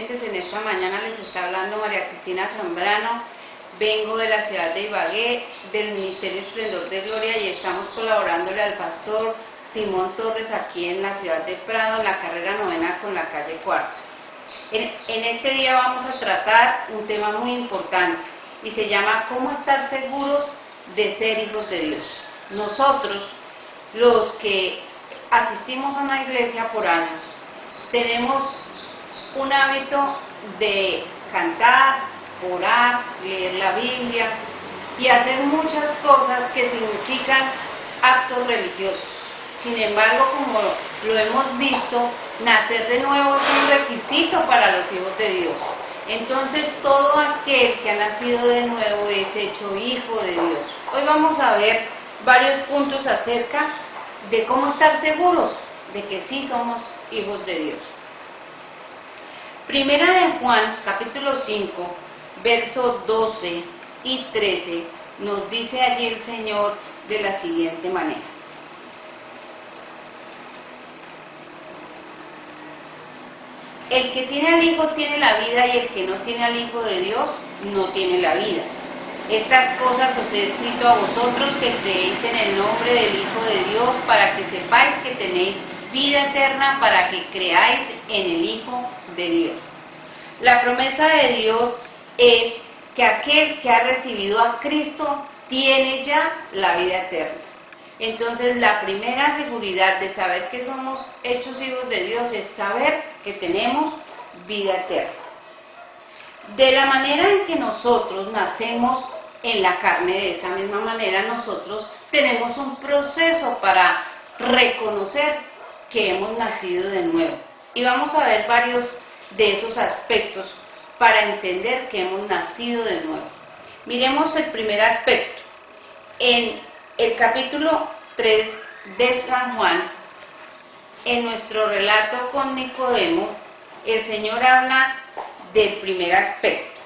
oyentes, en esta mañana les está hablando María Cristina Zambrano. Vengo de la ciudad de Ibagué, del Ministerio Esplendor de Gloria, y estamos colaborándole al pastor Simón Torres aquí en la ciudad de Prado, en la carrera 9 con la calle Cuarzo. En este día vamos a tratar un tema muy importante y se llama ¿cómo estar seguros de ser hijos de Dios? Nosotros, los que asistimos a una iglesia por años, tenemos un hábito de cantar, orar, leer la Biblia y hacer muchas cosas que significan actos religiosos. Sin embargo, como lo hemos visto, nacer de nuevo es un requisito para los hijos de Dios. Entonces, todo aquel que ha nacido de nuevo es hecho hijo de Dios. Hoy vamos a ver varios puntos acerca de cómo estar seguros de que sí somos hijos de Dios. Primera de Juan, capítulo 5, versos 12 y 13, nos dice allí el Señor de la siguiente manera. El que tiene al Hijo tiene la vida, y el que no tiene al Hijo de Dios no tiene la vida. Estas cosas os he escrito a vosotros que creéis en el nombre del Hijo de Dios, para que sepáis que tenéis vida eterna, para que creáis en el Hijo de Dios. La promesa de Dios es que aquel que ha recibido a Cristo tiene ya la vida eterna. Entonces, la primera seguridad de saber que somos hechos hijos de Dios es saber que tenemos vida eterna. De la manera en que nosotros nacemos en la carne, de esa misma manera nosotros tenemos un proceso para reconocer que hemos nacido de nuevo. Y vamos a ver varios de esos aspectos para entender que hemos nacido de nuevo. Miremos el primer aspecto. En el capítulo 3 de San Juan, en nuestro relato con Nicodemo, el Señor habla del primer aspecto,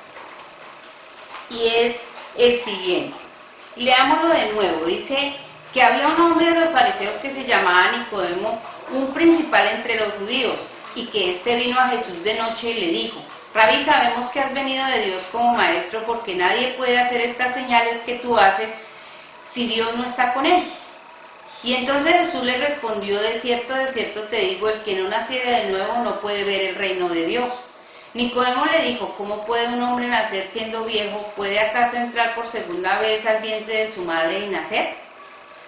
y es el siguiente. Leámoslo de nuevo. Dice que había un hombre de los fariseos que se llamaba Nicodemo, un principal entre los judíos, y que éste vino a Jesús de noche y le dijo: Rabí, sabemos que has venido de Dios como maestro, porque nadie puede hacer estas señales que tú haces si Dios no está con él. Y entonces Jesús le respondió: de cierto te digo, el que no naciere de nuevo no puede ver el reino de Dios. Nicodemo le dijo: ¿cómo puede un hombre nacer siendo viejo? ¿Puede acaso entrar por segunda vez al vientre de su madre y nacer?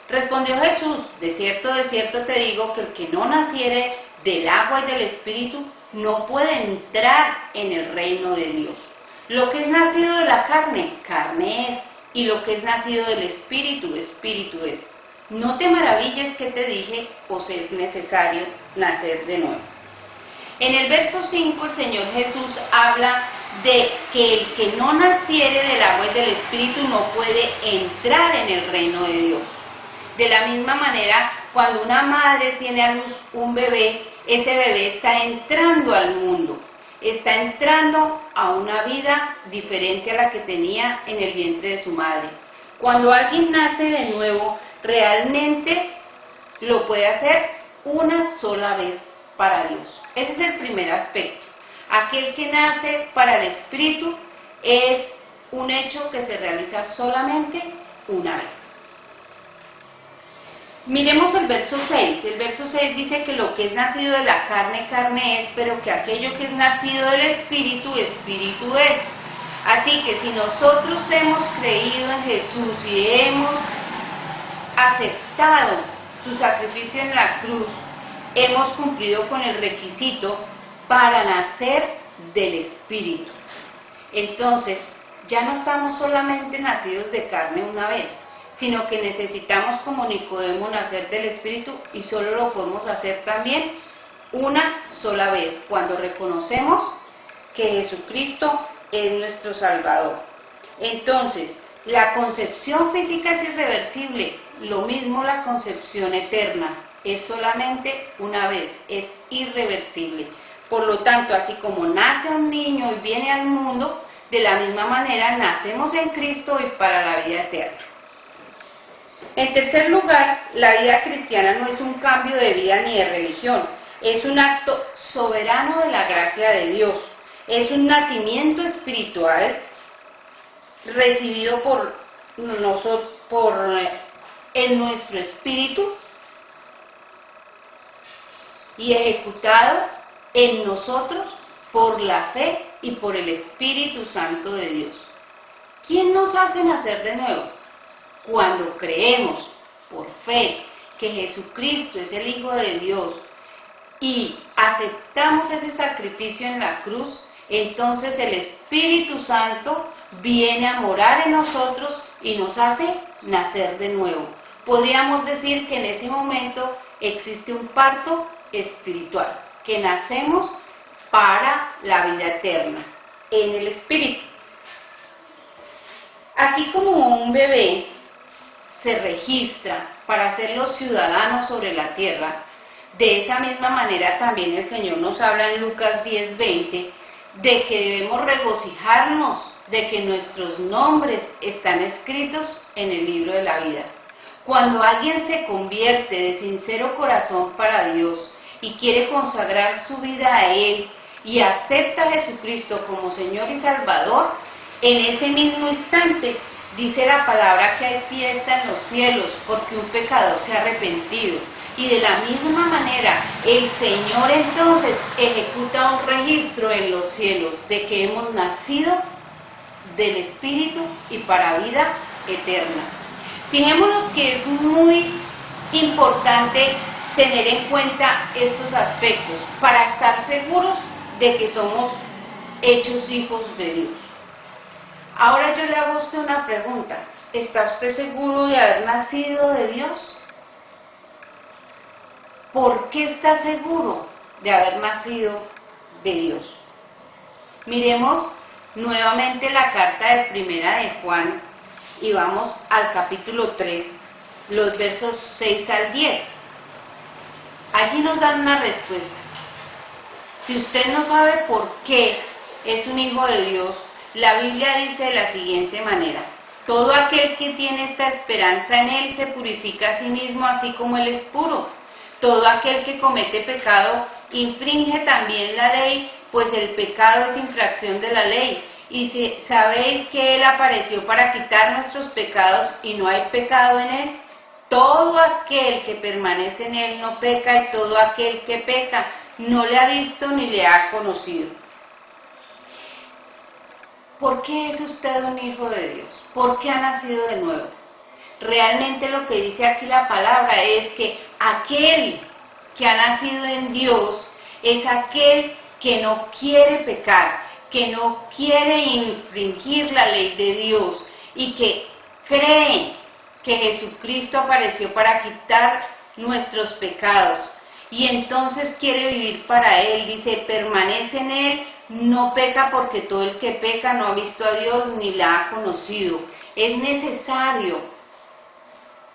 Respondió Jesús: de cierto te digo, que el que no naciere del agua y del Espíritu no puede entrar en el reino de Dios. Lo que es nacido de la carne, carne es, y lo que es nacido del Espíritu, Espíritu es. No te maravilles que te dije, pues es necesario nacer de nuevo. En el verso 5 el Señor Jesús habla de que el que no naciere del agua y del Espíritu no puede entrar en el reino de Dios. De la misma manera, cuando una madre tiene a luz un bebé, ese bebé está entrando al mundo, está entrando a una vida diferente a la que tenía en el vientre de su madre. Cuando alguien nace de nuevo, realmente lo puede hacer una sola vez para Dios. Ese es el primer aspecto. Aquel que nace para el Espíritu es un hecho que se realiza solamente una vez. Miremos el verso 6. El verso 6 dice que lo que es nacido de la carne, carne es, pero que aquello que es nacido del Espíritu, Espíritu es. Así que si nosotros hemos creído en Jesús y hemos aceptado su sacrificio en la cruz, hemos cumplido con el requisito para nacer del Espíritu. Entonces, ya no estamos solamente nacidos de carne una vez, sino que necesitamos, como Nicodemo, nacer del Espíritu, y solo lo podemos hacer también una sola vez, cuando reconocemos que Jesucristo es nuestro Salvador. Entonces, la concepción física es irreversible, lo mismo la concepción eterna, es solamente una vez, es irreversible. Por lo tanto, así como nace un niño y viene al mundo, de la misma manera nacemos en Cristo y para la vida eterna. En tercer lugar, la vida cristiana no es un cambio de vida ni de religión, es un acto soberano de la gracia de Dios. Es un nacimiento espiritual recibido por nosotros, en nuestro espíritu y ejecutado en nosotros por la fe y por el Espíritu Santo de Dios. ¿Quién nos hace nacer de nuevo? Cuando creemos por fe que Jesucristo es el Hijo de Dios y aceptamos ese sacrificio en la cruz, entonces el Espíritu Santo viene a morar en nosotros y nos hace nacer de nuevo. Podríamos decir que en ese momento existe un parto espiritual, que nacemos para la vida eterna en el Espíritu. Así como un bebé se registra para ser los ciudadanos sobre la tierra, de esa misma manera también el Señor nos habla en Lucas 10:20 de que debemos regocijarnos de que nuestros nombres están escritos en el libro de la vida. Cuando alguien se convierte de sincero corazón para Dios y quiere consagrar su vida a Él y acepta a Jesucristo como Señor y Salvador, en ese mismo instante dice la palabra que hay fiesta en los cielos porque un pecador se ha arrepentido. Y de la misma manera, el Señor entonces ejecuta un registro en los cielos de que hemos nacido del Espíritu y para vida eterna. Fijémonos que es muy importante tener en cuenta estos aspectos para estar seguros de que somos hechos hijos de Dios. Ahora yo le hago a usted una pregunta. ¿Está usted seguro de haber nacido de Dios? ¿Por qué está seguro de haber nacido de Dios? Miremos nuevamente la carta de Primera de Juan y vamos al capítulo 3, los versos 6 al 10. Allí nos dan una respuesta. Si usted no sabe por qué es un hijo de Dios, la Biblia dice de la siguiente manera: todo aquel que tiene esta esperanza en Él se purifica a sí mismo así como Él es puro. Todo aquel que comete pecado infringe también la ley, pues el pecado es infracción de la ley. Y si sabéis que Él apareció para quitar nuestros pecados y no hay pecado en Él, todo aquel que permanece en Él no peca, y todo aquel que peca no le ha visto ni le ha conocido. ¿Por qué es usted un hijo de Dios? ¿Por qué ha nacido de nuevo? Realmente lo que dice aquí la palabra es que aquel que ha nacido en Dios es aquel que no quiere pecar, que no quiere infringir la ley de Dios y que cree que Jesucristo apareció para quitar nuestros pecados y entonces quiere vivir para Él. Dice, permanece en Él, no peca, porque todo el que peca no ha visto a Dios ni la ha conocido. Es necesario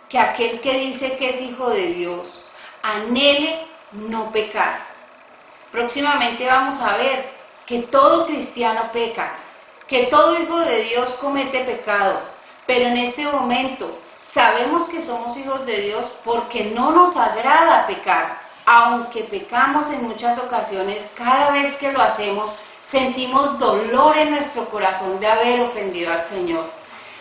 que aquel que dice que es hijo de Dios anhele no pecar. Próximamente vamos a ver que todo cristiano peca, que todo hijo de Dios comete pecado, pero en este momento sabemos que somos hijos de Dios porque no nos agrada pecar. Aunque pecamos en muchas ocasiones, cada vez que lo hacemos sentimos dolor en nuestro corazón de haber ofendido al Señor.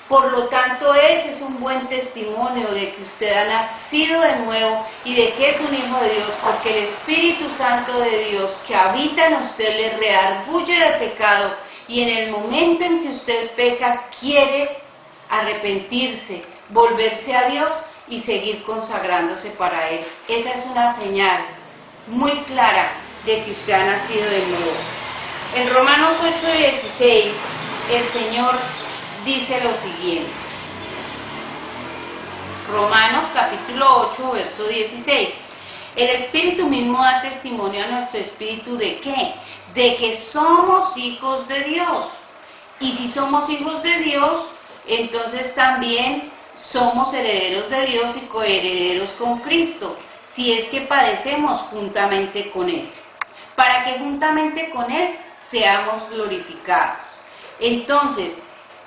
Por lo tanto, ese es un buen testimonio de que usted ha nacido de nuevo y de que es un hijo de Dios, porque el Espíritu Santo de Dios que habita en usted le redarguye de pecado, y en el momento en que usted peca quiere arrepentirse, volverse a Dios y seguir consagrándose para Él. Esa es una señal muy clara de que usted ha nacido de nuevo. En Romanos 8:16, el Señor dice lo siguiente. Romanos capítulo 8, verso 16. El Espíritu mismo da testimonio a nuestro espíritu ¿de qué? De que somos hijos de Dios. Y si somos hijos de Dios, entonces también somos herederos de Dios y coherederos con Cristo, si es que padecemos juntamente con Él, para que juntamente con Él seamos glorificados. Entonces,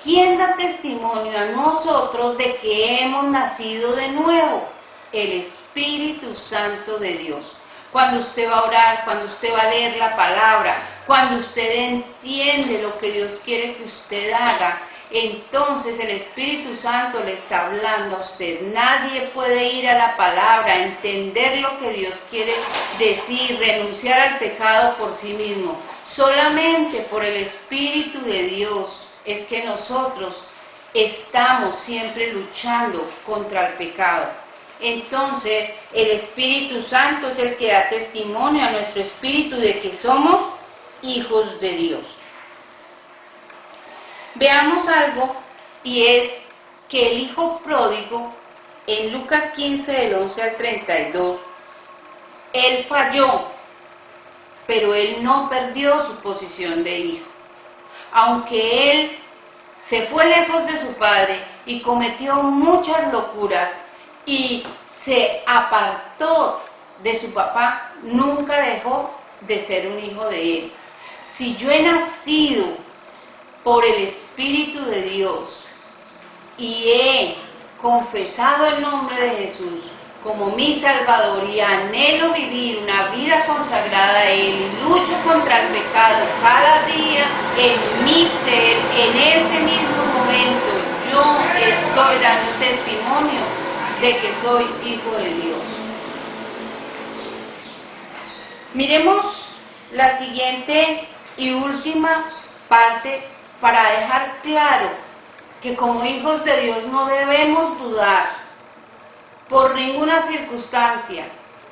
¿quién da testimonio a nosotros de que hemos nacido de nuevo? El Espíritu Santo de Dios. Cuando usted va a orar, cuando usted va a leer la palabra, Cuando usted entiende lo que Dios quiere que usted haga, entonces el Espíritu Santo le está hablando a usted. Nadie puede ir a la palabra, entender lo que Dios quiere decir, renunciar al pecado por sí mismo. Solamente por el Espíritu de Dios es que nosotros estamos siempre luchando contra el pecado. Entonces, el Espíritu Santo es el que da testimonio a nuestro espíritu de que somos hijos de Dios. Veamos algo, y es que el hijo pródigo, en Lucas 15, del 11 al 32, él falló, pero él no perdió su posición de hijo. Aunque él se fue lejos de su padre y cometió muchas locuras y se apartó de su papá, nunca dejó de ser un hijo de él. Si yo he nacido por el Espíritu de Dios y he confesado el nombre de Jesús como mi Salvador y anhelo vivir una vida consagrada a Él y lucho contra el pecado cada día en mi ser, en ese mismo momento yo estoy dando testimonio de que soy hijo de Dios. Miremos la siguiente y última parte para dejar claro que como hijos de Dios no debemos dudar por ninguna circunstancia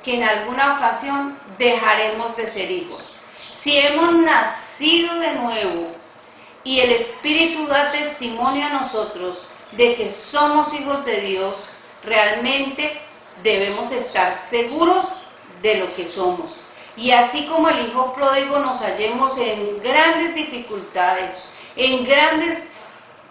que en alguna ocasión dejaremos de ser hijos. Si hemos nacido de nuevo y el Espíritu da testimonio a nosotros de que somos hijos de Dios, realmente debemos estar seguros de lo que somos. Y así como el hijo pródigo nos hallemos en grandes dificultades, en grandes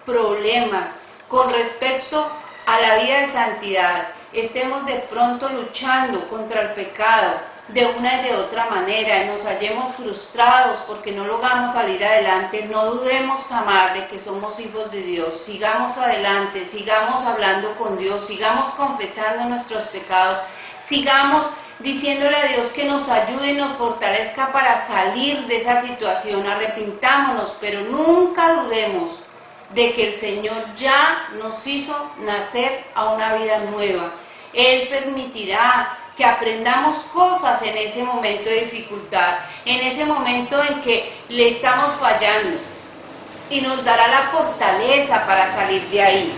problemas con respecto a la vida de santidad, estemos de pronto luchando contra el pecado de una y de otra manera, y nos hallemos frustrados porque no logramos salir adelante, no dudemos jamás de que somos hijos de Dios. Sigamos adelante, sigamos hablando con Dios, sigamos confesando nuestros pecados, sigamos diciéndole a Dios que nos ayude y nos fortalezca para salir de esa situación. Arrepintámonos, pero nunca dudemos de que el Señor ya nos hizo nacer a una vida nueva. Él permitirá que aprendamos cosas en ese momento de dificultad, en ese momento en que le estamos fallando, y nos dará la fortaleza para salir de ahí.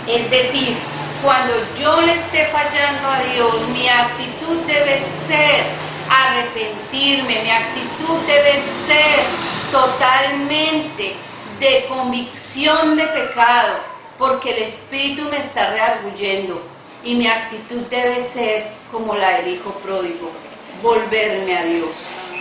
Es decir, cuando yo le esté fallando a Dios, mi actitud debe ser arrepentirme, mi actitud debe ser totalmente de convicción de pecado, porque el Espíritu me está redarguyendo, y mi actitud debe ser como la del hijo pródigo, volverme a Dios,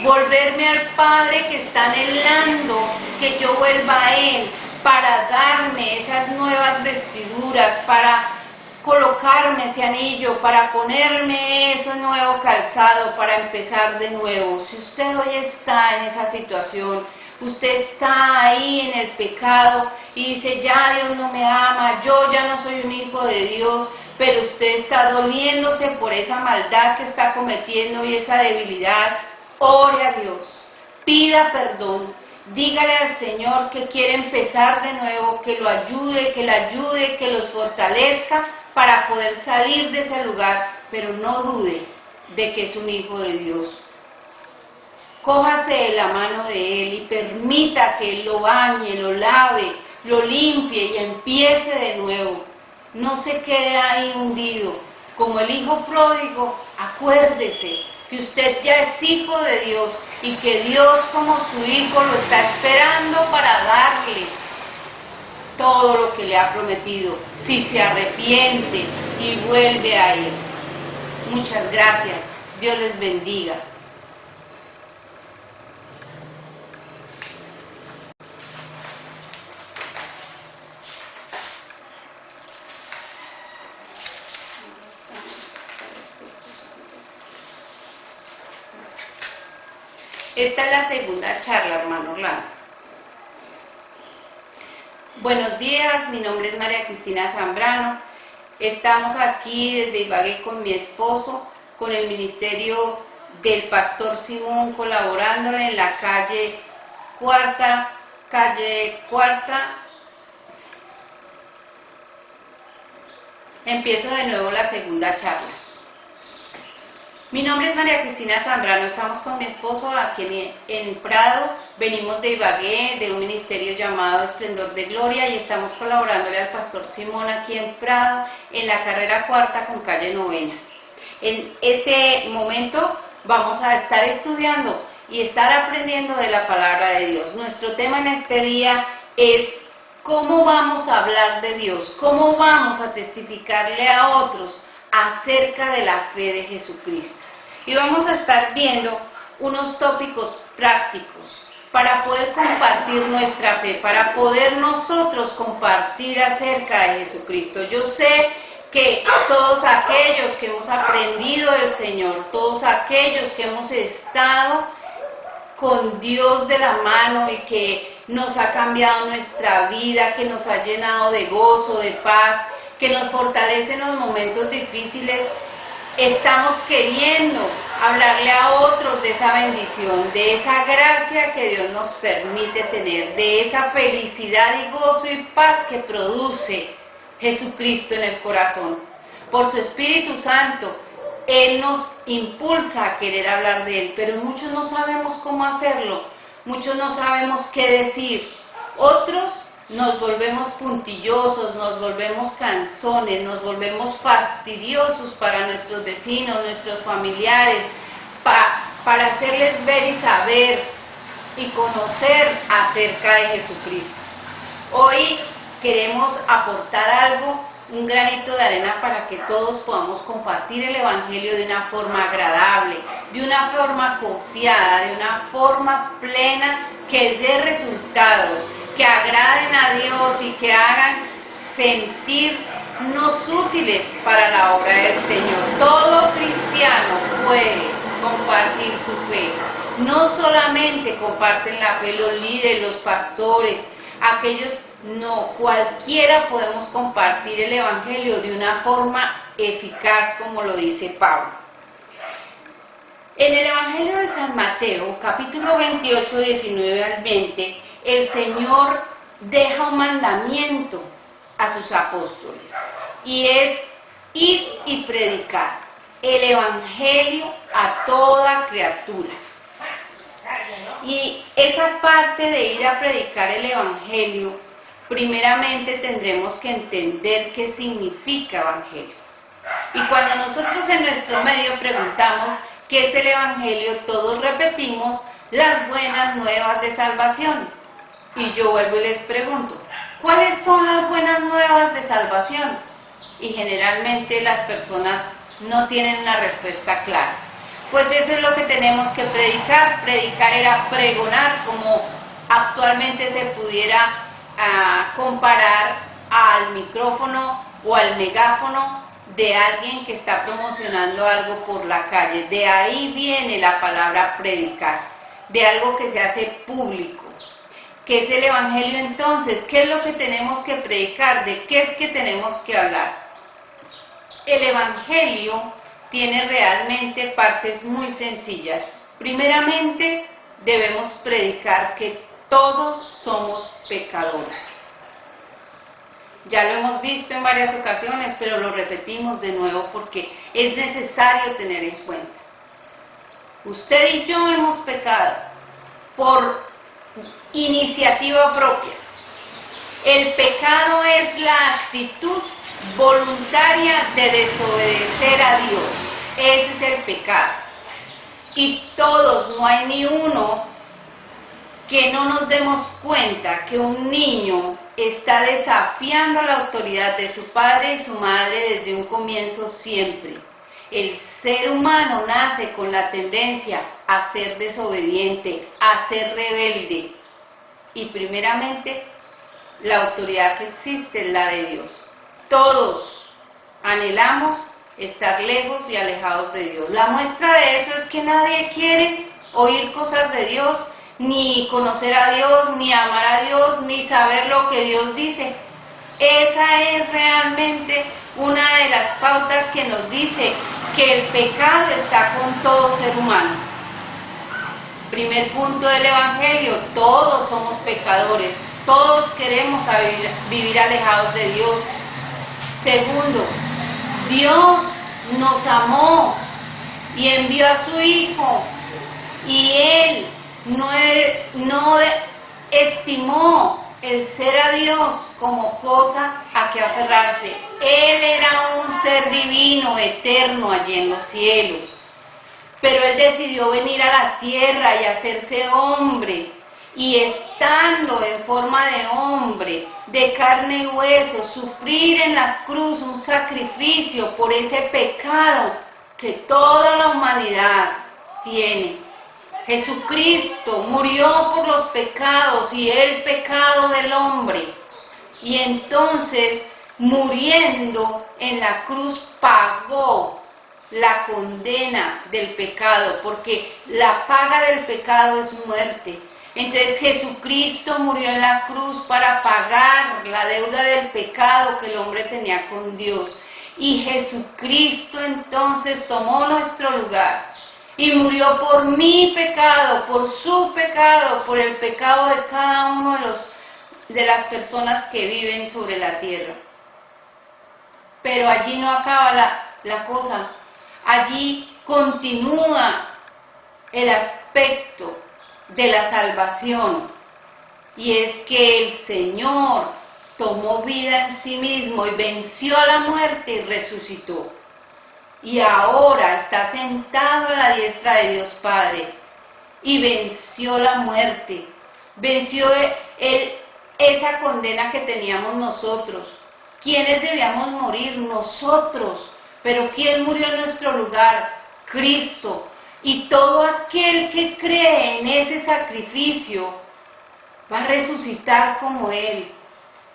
volverme al Padre que está anhelando que yo vuelva a Él para darme esas nuevas vestiduras, para colocarme ese anillo, para ponerme ese nuevo calzado, para empezar de nuevo. Si usted hoy está en esa situación, usted está ahí en el pecado y dice, ya Dios no me ama, yo ya no soy un hijo de Dios, pero usted está doliéndose por esa maldad que está cometiendo y esa debilidad, ore a Dios, pida perdón, dígale al Señor que quiere empezar de nuevo, que lo ayude, que le ayude, que los fortalezca para poder salir de ese lugar, pero no dude de que es un hijo de Dios. Cójase de la mano de Él y permita que Él lo bañe, lo lave, lo limpie y empiece de nuevo. No se quede ahí hundido. Como el hijo pródigo, acuérdese que usted ya es hijo de Dios y que Dios como su hijo lo está esperando para darle todo lo que le ha prometido, si se arrepiente y vuelve a Él. Muchas gracias. Dios les bendiga. Esta es la segunda charla, hermano Orlando. Buenos días, mi nombre es María Cristina Zambrano. Estamos aquí desde Ibagué con mi esposo, con el Ministerio del pastor Simón colaborándole en la calle cuarta. Empiezo de nuevo la segunda charla. Mi nombre es María Cristina Zambrano, estamos con mi esposo aquí en Prado, venimos de Ibagué, de un ministerio llamado Esplendor de Gloria, y estamos colaborándole al pastor Simón aquí en Prado, en la carrera cuarta con calle novena. En este momento vamos a estar estudiando y estar aprendiendo de la palabra de Dios. Nuestro tema en este día es cómo vamos a hablar de Dios, cómo vamos a testificarle a otros acerca de la fe de Jesucristo. Y vamos a estar viendo unos tópicos prácticos para poder compartir nuestra fe, para poder nosotros compartir acerca de Jesucristo. Yo sé que todos aquellos que hemos aprendido del Señor, todos aquellos que hemos estado con Dios de la mano y que nos ha cambiado nuestra vida, que nos ha llenado de gozo, de paz, que nos fortalece en los momentos difíciles, estamos queriendo hablarle a otros de esa bendición, de esa gracia que Dios nos permite tener, de esa felicidad y gozo y paz que produce Jesucristo en el corazón. Por su Espíritu Santo, Él nos impulsa a querer hablar de Él, pero muchos no sabemos cómo hacerlo, muchos no sabemos qué decir, otros nos volvemos puntillosos, nos volvemos cansones, nos volvemos fastidiosos para nuestros vecinos, nuestros familiares, para hacerles ver y saber y conocer acerca de Jesucristo. Hoy queremos aportar algo, un granito de arena para que todos podamos compartir el Evangelio de una forma agradable, de una forma confiada, de una forma plena que dé resultados, que agraden a Dios y que hagan sentirnos útiles para la obra del Señor. Todo cristiano puede compartir su fe. No solamente comparten la fe los líderes, los pastores, aquellos, no, cualquiera podemos compartir el Evangelio de una forma eficaz, como lo dice Pablo. En el Evangelio de San Mateo, capítulo 28, 19 al 20, el Señor deja un mandamiento a sus apóstoles, y es ir y predicar el Evangelio a toda criatura. Y esa parte de ir a predicar el Evangelio, primeramente tendremos que entender qué significa Evangelio. Y cuando nosotros en nuestro medio preguntamos qué es el Evangelio, todos repetimos las buenas nuevas de salvación. Y yo vuelvo y les pregunto, ¿cuáles son las buenas nuevas de salvación? Y generalmente las personas no tienen una respuesta clara. Pues eso es lo que tenemos que predicar. Predicar era pregonar, como actualmente se pudiera comparar al micrófono o al megáfono de alguien que está promocionando algo por la calle. De ahí viene la palabra predicar, de algo que se hace público. ¿Qué es el Evangelio entonces? ¿Qué es lo que tenemos que predicar? ¿De qué es que tenemos que hablar? El Evangelio tiene realmente partes muy sencillas. Primeramente, debemos predicar que todos somos pecadores. Ya lo hemos visto en varias ocasiones, pero lo repetimos de nuevo porque es necesario tener en cuenta. Usted y yo hemos pecado por iniciativa propia. El pecado es la actitud voluntaria de desobedecer a Dios. Ese es el pecado. Y todos, no hay ni uno que no nos demos cuenta que un niño está desafiando la autoridad de su padre y su madre desde un comienzo siempre. El ser humano nace con la tendencia a ser desobediente, a ser rebelde. Y primeramente, la autoridad que existe es la de Dios. Todos anhelamos estar lejos y alejados de Dios. La muestra de eso es que nadie quiere oír cosas de Dios, ni conocer a Dios, ni amar a Dios, ni saber lo que Dios dice. Esa es realmente una de las pautas que nos dice que el pecado está con todo ser humano. Primer punto del Evangelio, todos somos pecadores, todos queremos vivir alejados de Dios. Segundo, Dios nos amó y envió a su Hijo, y Él no estimó el ser a Dios como cosa a que aferrarse. Él era un ser divino, eterno, allí en los cielos. Pero Él decidió venir a la tierra y hacerse hombre. Y estando en forma de hombre, de carne y hueso, sufrir en la cruz un sacrificio por ese pecado que toda la humanidad tiene. Jesucristo murió por los pecados y el pecado del hombre. Y entonces, muriendo en la cruz, pagó la condena del pecado, porque la paga del pecado es muerte. Entonces Jesucristo murió en la cruz para pagar la deuda del pecado que el hombre tenía con Dios. Y Jesucristo entonces tomó nuestro lugar y murió por mi pecado, por su pecado, por el pecado de cada uno de las personas que viven sobre la tierra. Pero allí no acaba la cosa. Allí continúa el aspecto de la salvación, y es que el Señor tomó vida en sí mismo y venció a la muerte y resucitó. Y ahora está sentado a la diestra de Dios Padre y venció la muerte, venció esa condena que teníamos nosotros. ¿Quiénes debíamos morir? Nosotros. Pero ¿quién murió en nuestro lugar? Cristo. Y todo aquel que cree en ese sacrificio va a resucitar como Él.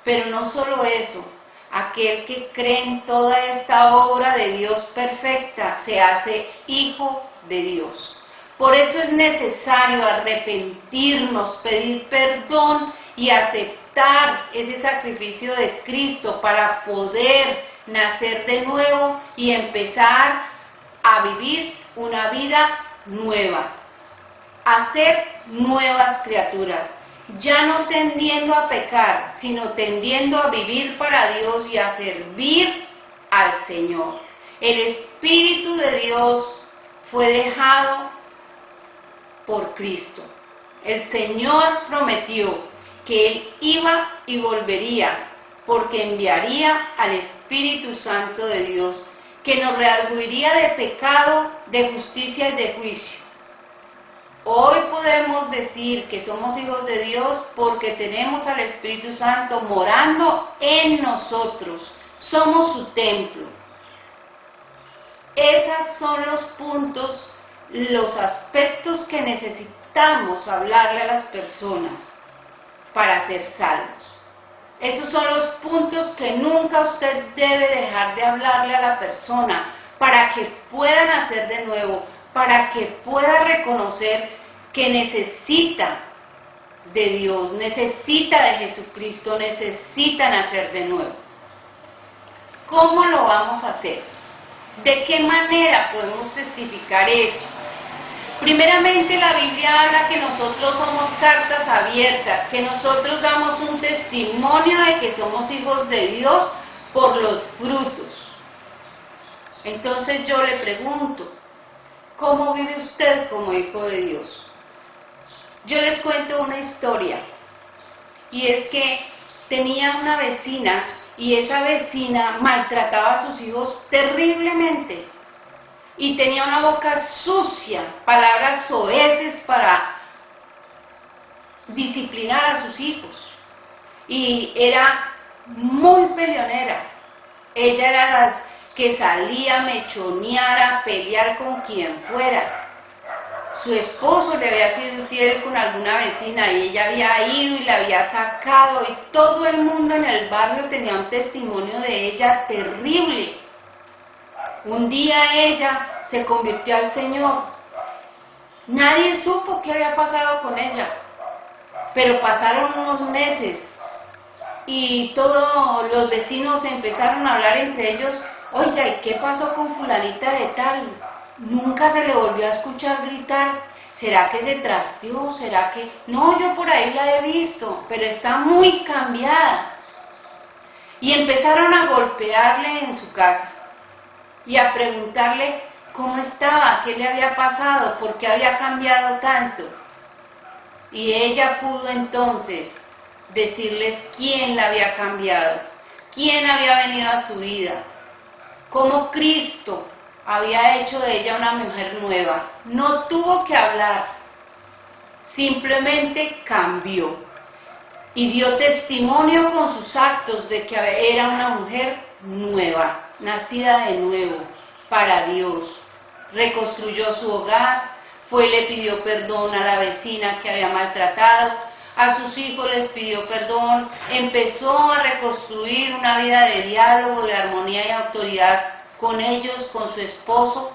Pero no solo eso, aquel que cree en toda esta obra de Dios perfecta se hace hijo de Dios. Por eso es necesario arrepentirnos, pedir perdón y aceptar ese sacrificio de Cristo para poder nacer de nuevo y empezar a vivir una vida nueva, a ser nuevas criaturas, ya no tendiendo a pecar, sino tendiendo a vivir para Dios y a servir al Señor. El Espíritu de Dios fue dejado por Cristo. El Señor prometió que Él iba y volvería, porque enviaría al Espíritu Santo de Dios, que nos redarguiría de pecado, de justicia y de juicio. Hoy podemos decir que somos hijos de Dios porque tenemos al Espíritu Santo morando en nosotros. Somos su templo. Esos son los puntos, los aspectos que necesitamos hablarle a las personas para ser salvos. Esos son los puntos que nunca usted debe dejar de hablarle a la persona para que pueda nacer de nuevo, para que pueda reconocer que necesita de Dios, necesita de Jesucristo, necesita nacer de nuevo. ¿Cómo lo vamos a hacer? ¿De qué manera podemos testificar eso? Primeramente, la Biblia habla que nosotros somos cartas abiertas, que nosotros damos un testimonio de que somos hijos de Dios por los frutos. Entonces yo le pregunto, ¿cómo vive usted como hijo de Dios? Yo les cuento una historia, y es que tenía una vecina, y esa vecina maltrataba a sus hijos terriblemente. Y tenía una boca sucia, palabras soeces para disciplinar a sus hijos. Y era muy peleonera. Ella era la que salía a mechonear, a pelear con quien fuera. Su esposo le había sido infiel con alguna vecina y ella había ido y la había sacado. Y todo el mundo en el barrio tenía un testimonio de ella terrible. Un día ella se convirtió al Señor. Nadie supo qué había pasado con ella, pero pasaron unos meses y todos los vecinos empezaron a hablar entre ellos, oiga, ¿y qué pasó con fulanita de tal? Nunca se le volvió a escuchar gritar. ¿Será que se trasteó? ¿Será que...? No, yo por ahí la he visto, pero está muy cambiada. Y empezaron a golpearle en su casa y a preguntarle cómo estaba, qué le había pasado, por qué había cambiado tanto. Y ella pudo entonces decirles quién la había cambiado, quién había venido a su vida, cómo Cristo había hecho de ella una mujer nueva. No tuvo que hablar, simplemente cambió y dio testimonio con sus actos de que era una mujer nueva, nacida de nuevo para Dios. Reconstruyó su hogar, fue y le pidió perdón a la vecina que había maltratado, a sus hijos les pidió perdón, empezó a reconstruir una vida de diálogo, de armonía y autoridad con ellos, con su esposo,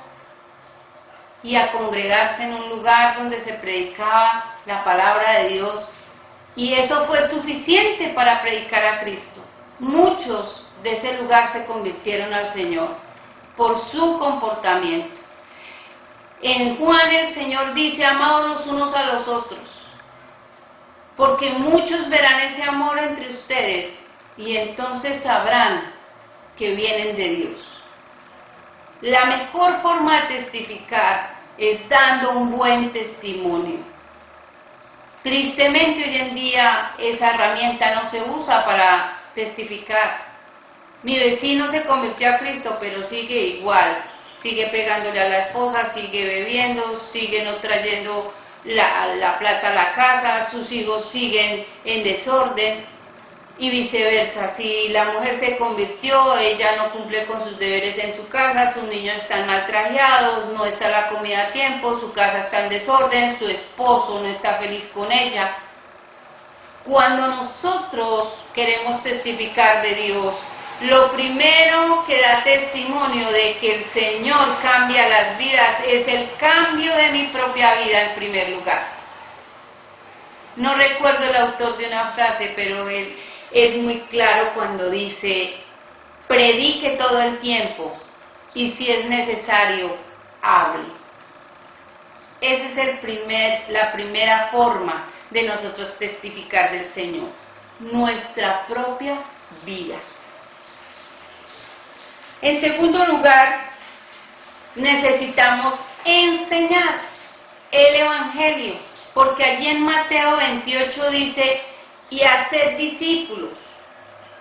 y a congregarse en un lugar donde se predicaba la palabra de Dios. Y eso fue suficiente para predicar a Cristo. Muchos de ese lugar se convirtieron al Señor por su comportamiento. En Juan el Señor dice, amaos los unos a los otros, porque muchos verán ese amor entre ustedes y entonces sabrán que vienen de Dios. La mejor forma de testificar es dando un buen testimonio. Tristemente hoy en día esa herramienta no se usa para testificar. Mi vecino se convirtió a Cristo, pero sigue igual, sigue pegándole a la esposa, sigue bebiendo, sigue no trayendo la plata a la casa, sus hijos siguen en desorden. Y viceversa, si la mujer se convirtió, ella no cumple con sus deberes en su casa, sus niños están mal trajeados, no está la comida a tiempo, su casa está en desorden, su esposo no está feliz con ella. Cuando nosotros queremos testificar de Dios, lo primero que da testimonio de que el Señor cambia las vidas es el cambio de mi propia vida en primer lugar. No recuerdo el autor de una frase, pero él es muy claro cuando dice, predique todo el tiempo y si es necesario, hable. Esa es la primera forma de nosotros testificar del Señor, nuestra propia vida. En segundo lugar, necesitamos enseñar el Evangelio, porque allí en Mateo 28 dice, y hacer discípulos,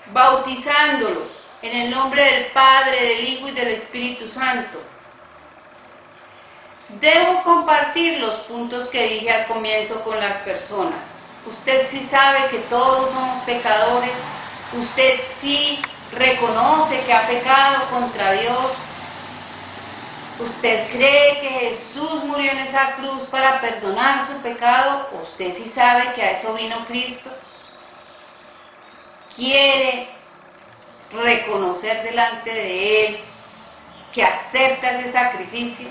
bautizándolos en el nombre del Padre, del Hijo y del Espíritu Santo. Debo compartir los puntos que dije al comienzo con las personas. Usted sí sabe que todos somos pecadores, usted sí reconoce que ha pecado contra Dios, usted cree que Jesús murió en esa cruz para perdonar su pecado, usted sí sabe que a eso vino Cristo. Quiere reconocer delante de Él que acepta ese sacrificio,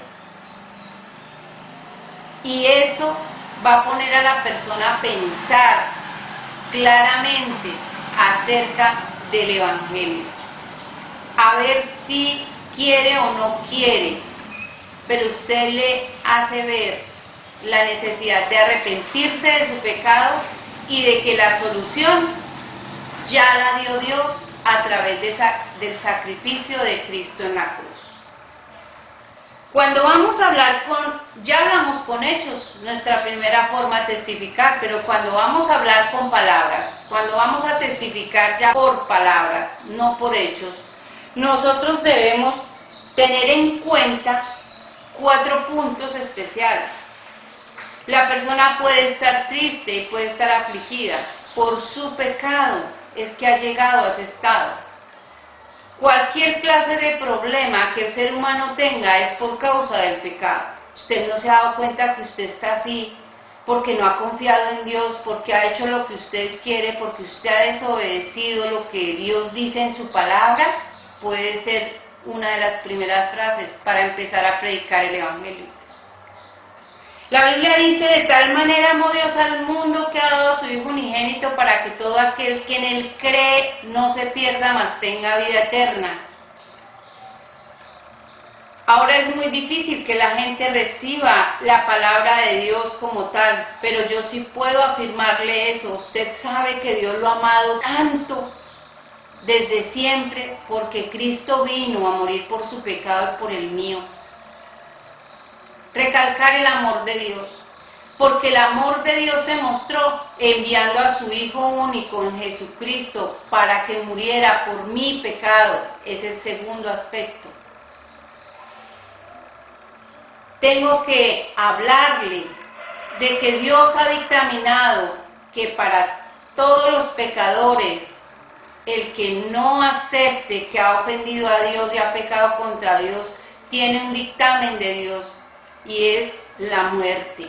y eso va a poner a la persona a pensar claramente acerca del Evangelio, a ver si quiere o no quiere, pero usted le hace ver la necesidad de arrepentirse de su pecado y de que la solución ya la dio Dios a través del sacrificio de Cristo en la cruz. Cuando vamos a hablar ya hablamos con hechos, nuestra primera forma de testificar, pero cuando vamos a hablar con palabras, cuando vamos a testificar ya por palabras, no por hechos, nosotros debemos tener en cuenta 4 puntos especiales. La persona puede estar triste y puede estar afligida por su pecado, es que ha llegado a ese estado. Cualquier clase de problema que el ser humano tenga es por causa del pecado. Usted no se ha dado cuenta que usted está así porque no ha confiado en Dios, porque ha hecho lo que usted quiere, porque usted ha desobedecido lo que Dios dice en su palabra. Puede ser una de las primeras frases para empezar a predicar el Evangelio. La Biblia dice, de tal manera amó Dios al mundo que ha dado a su Hijo unigénito Testamento para que todo aquel que en Él cree no se pierda, mas tenga vida eterna. Ahora es muy difícil que la gente reciba la palabra de Dios como tal, pero yo sí puedo afirmarle eso. Usted sabe que Dios lo ha amado tanto desde siempre, porque Cristo vino a morir por su pecado y por el mío. Recalcar el amor de Dios, porque el amor de Dios se mostró enviando a su Hijo único en Jesucristo para que muriera por mi pecado. Es el segundo aspecto. Tengo que hablarle de que Dios ha dictaminado que para todos los pecadores, el que no acepte que ha ofendido a Dios y ha pecado contra Dios, tiene un dictamen de Dios, y es la muerte.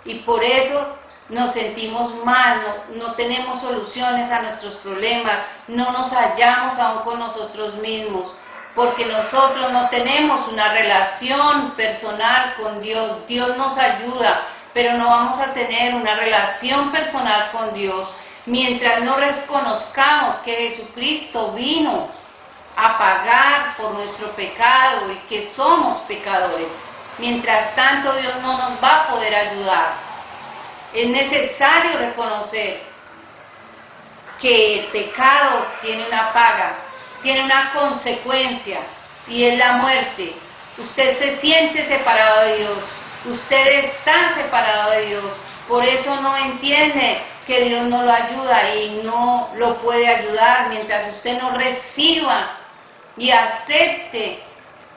Y por eso nos sentimos mal, no tenemos soluciones a nuestros problemas, no nos hallamos aún con nosotros mismos, porque nosotros no tenemos una relación personal con Dios. Dios nos ayuda, pero no vamos a tener una relación personal con Dios mientras no reconozcamos que Jesucristo vino a pagar por nuestro pecado y que somos pecadores. Mientras tanto, Dios no nos va a poder ayudar. Es necesario reconocer que el pecado tiene una paga, tiene una consecuencia, y es la muerte. Usted se siente separado de Dios, usted está separado de Dios, por eso no entiende que Dios no lo ayuda y no lo puede ayudar mientras usted no reciba y acepte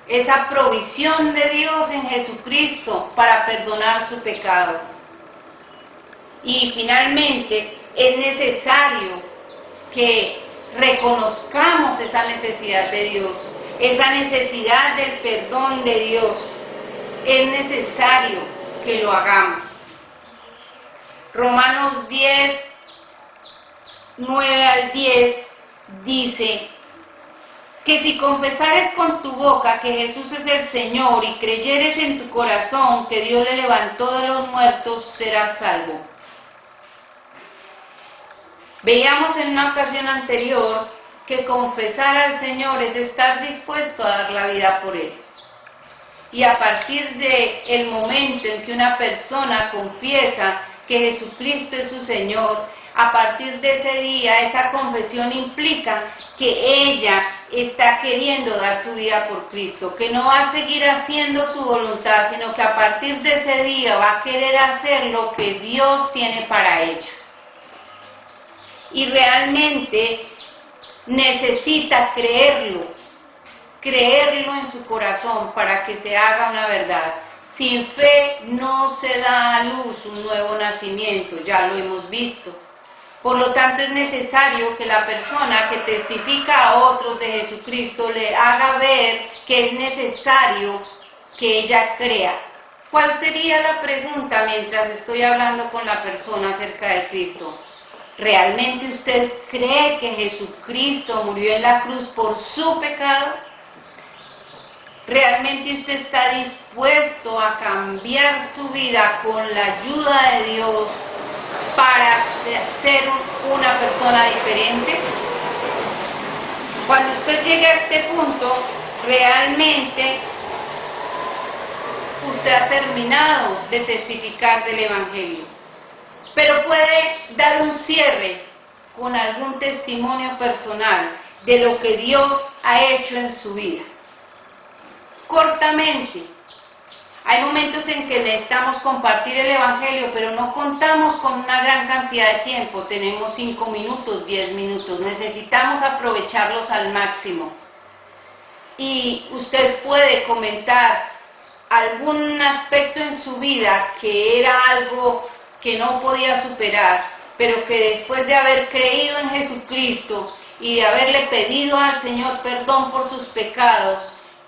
esa provisión de Dios en Jesucristo para perdonar su pecado. Y finalmente es necesario que reconozcamos esa necesidad de Dios, esa necesidad del perdón de Dios. Es necesario que lo hagamos. Romanos 10, 9 al 10 dice que si confesares con tu boca que Jesús es el Señor y creyeres en tu corazón que Dios le levantó de los muertos, serás salvo. Veíamos en una ocasión anterior que confesar al Señor es estar dispuesto a dar la vida por Él. Y a partir del momento en que una persona confiesa que Jesucristo es su Señor, a partir de ese día, esa confesión implica que ella está queriendo dar su vida por Cristo, que no va a seguir haciendo su voluntad, sino que a partir de ese día va a querer hacer lo que Dios tiene para ella. Y realmente necesita creerlo en su corazón para que se haga una verdad. Sin fe no se da a luz un nuevo nacimiento, ya lo hemos visto. Por lo tanto, es necesario que la persona que testifica a otros de Jesucristo le haga ver que es necesario que ella crea. ¿Cuál sería la pregunta mientras estoy hablando con la persona acerca de Cristo? ¿Realmente usted cree que Jesucristo murió en la cruz por su pecado? ¿Realmente usted está dispuesto a cambiar su vida con la ayuda de Dios para ser una persona diferente? Cuando usted llegue a este punto, realmente usted ha terminado de testificar del Evangelio. Pero puede dar un cierre con algún testimonio personal de lo que Dios ha hecho en su vida. Cortamente, hay momentos en que necesitamos compartir el Evangelio, pero no contamos con una gran cantidad de tiempo. Tenemos 5 minutos, 10 minutos. Necesitamos aprovecharlos al máximo. Y usted puede comentar algún aspecto en su vida que era algo que no podía superar, pero que después de haber creído en Jesucristo y de haberle pedido al Señor perdón por sus pecados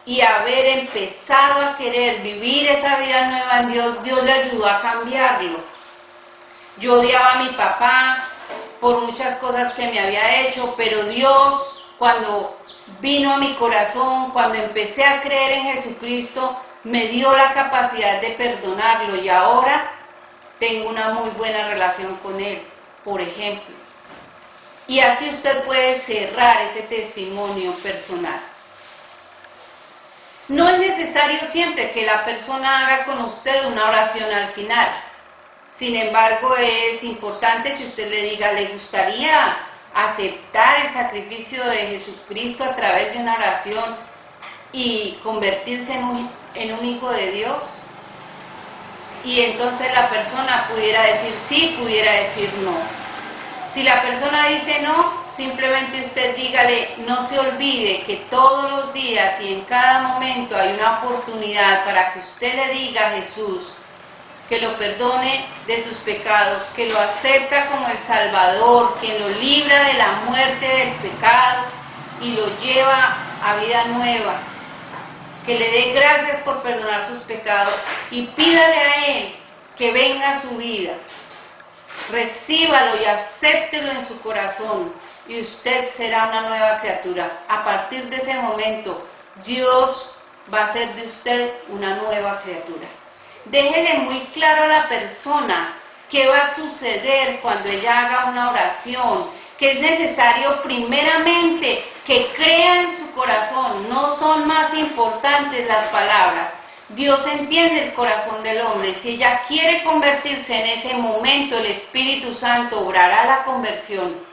y haber empezado a querer vivir esa vida nueva en Dios, Dios le ayudó a cambiarlo. Yo odiaba a mi papá por muchas cosas que me había hecho, pero Dios, cuando vino a mi corazón, cuando empecé a creer en Jesucristo, me dio la capacidad de perdonarlo, y ahora tengo una muy buena relación con Él. por ejemplo. Y así usted puede cerrar ese testimonio personal. No es necesario siempre que la persona haga con usted una oración al final. Sin embargo, es importante que usted le diga, ¿le gustaría aceptar el sacrificio de Jesucristo a través de una oración y convertirse en un hijo de Dios? Y entonces la persona pudiera decir sí, pudiera decir no. Si la persona dice no, simplemente usted dígale, no se olvide que todos los días y en cada momento hay una oportunidad para que usted le diga a Jesús que lo perdone de sus pecados, que lo acepta como el Salvador, que lo libra de la muerte del pecado y lo lleva a vida nueva, que le dé gracias por perdonar sus pecados y pídale a Él que venga a su vida. Recíbalo y acéptelo en su corazón y usted será una nueva criatura. A partir de ese momento, Dios va a hacer de usted una nueva criatura. Déjele muy claro a la persona qué va a suceder cuando ella haga una oración, que es necesario primeramente que crea en su corazón, no son más importantes las palabras. Dios entiende el corazón del hombre. Si ella quiere convertirse en ese momento, el Espíritu Santo obrará la conversión.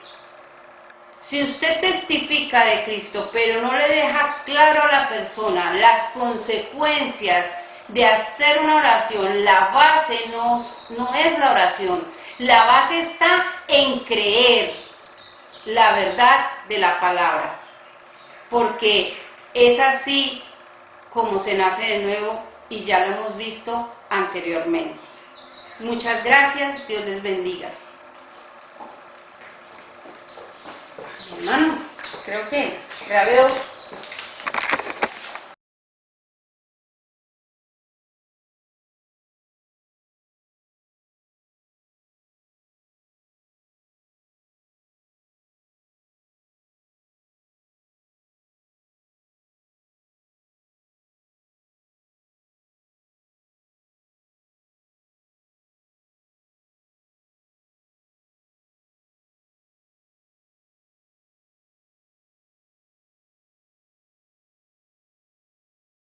Si usted testifica de Cristo, pero no le deja claro a la persona las consecuencias de hacer una oración, la base no es la oración. La base está en creer la verdad de la palabra, porque es así como se nace de nuevo y ya lo hemos visto anteriormente. Muchas gracias, Dios les bendiga. Hermano, creo que ya veo